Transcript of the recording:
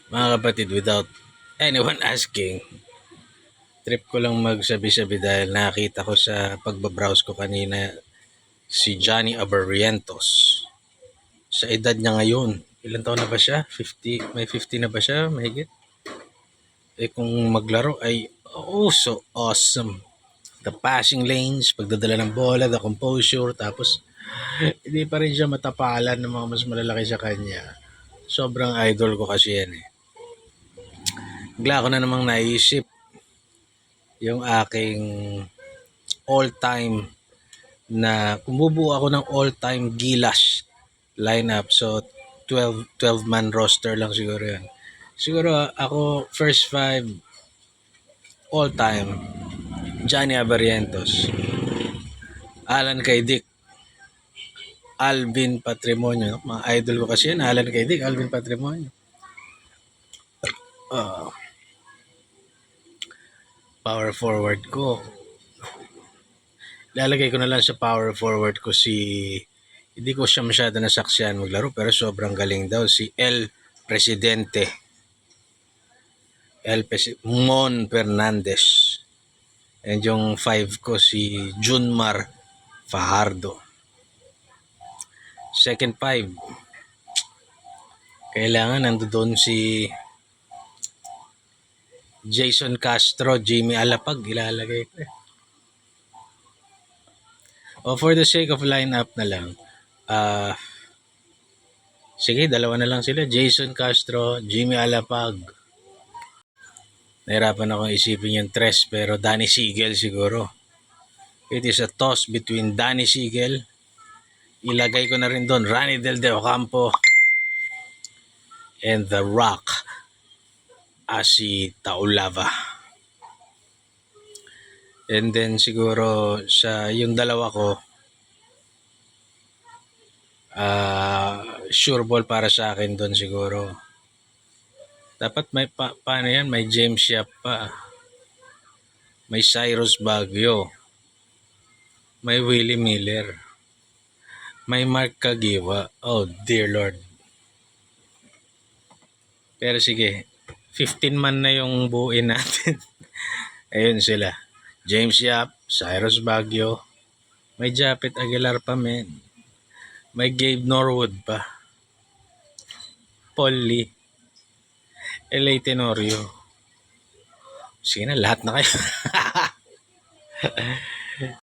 Mga kapatid, without anyone asking, trip ko lang magsabi-sabi dahil nakita ko sa pagbabrowse ko kanina si Johnny Abarrientos. Sa edad niya ngayon, ilan taon na ba siya? 50, may 50 na ba siya? Mahigit? Eh kung maglaro ay, oh, so awesome. The passing lanes, pagdadala ng bola, the composure, tapos hindi pa rin siya matapalan ng mga mas malalaki sa kanya. Sobrang idol ko kasi yan eh. Bigla ko na namang naisip yung aking all-time na kumubuo ako ng all-time Gilas lineup. So 12 man roster lang siguro yan. Siguro ako first five all-time Johnny Abarrientos, Alan Kaydik, Alvin Patrimonio. Mga idol ko kasi yan, Alan Kaydik, Alvin Patrimonio. Uh, Power forward ko. Lalagay ko na lang sa power forward ko si, hindi ko siya masyado nasaksihan maglaro pero sobrang galing daw, si El Presidente. Mon Fernandez. And yung 5 ko si Junmar Fajardo. Second 5, kailangan nandoon si Jason Castro, Jimmy Alapag, ilalagay ko eh. O for the sake of lineup na lang, sige, dalawa na lang sila, Jason Castro, Jimmy Alapag. Nahirapan akong isipin yung tres, pero Danny Sigel siguro. It is a toss between Danny Sigel, ilagay ko na rin doon Rani Del De Ocampo, and The Rock, si Taulava. And then siguro sa yung dalawa ko, sure ball para sa akin doon siguro. Dapat may paano yan? May James Yap pa. May Cyrus Baguio. May Willie Miller. May Mark Kagiwa. Oh dear Lord. Pero sige, 15 man na yung buuin natin. Ayun sila. James Yap, Cyrus Baguio, may Japet Aguilar pa men. May Gabe Norwood pa. Paul Lee. L.A. Tenorio. Sige na, lahat na kayo.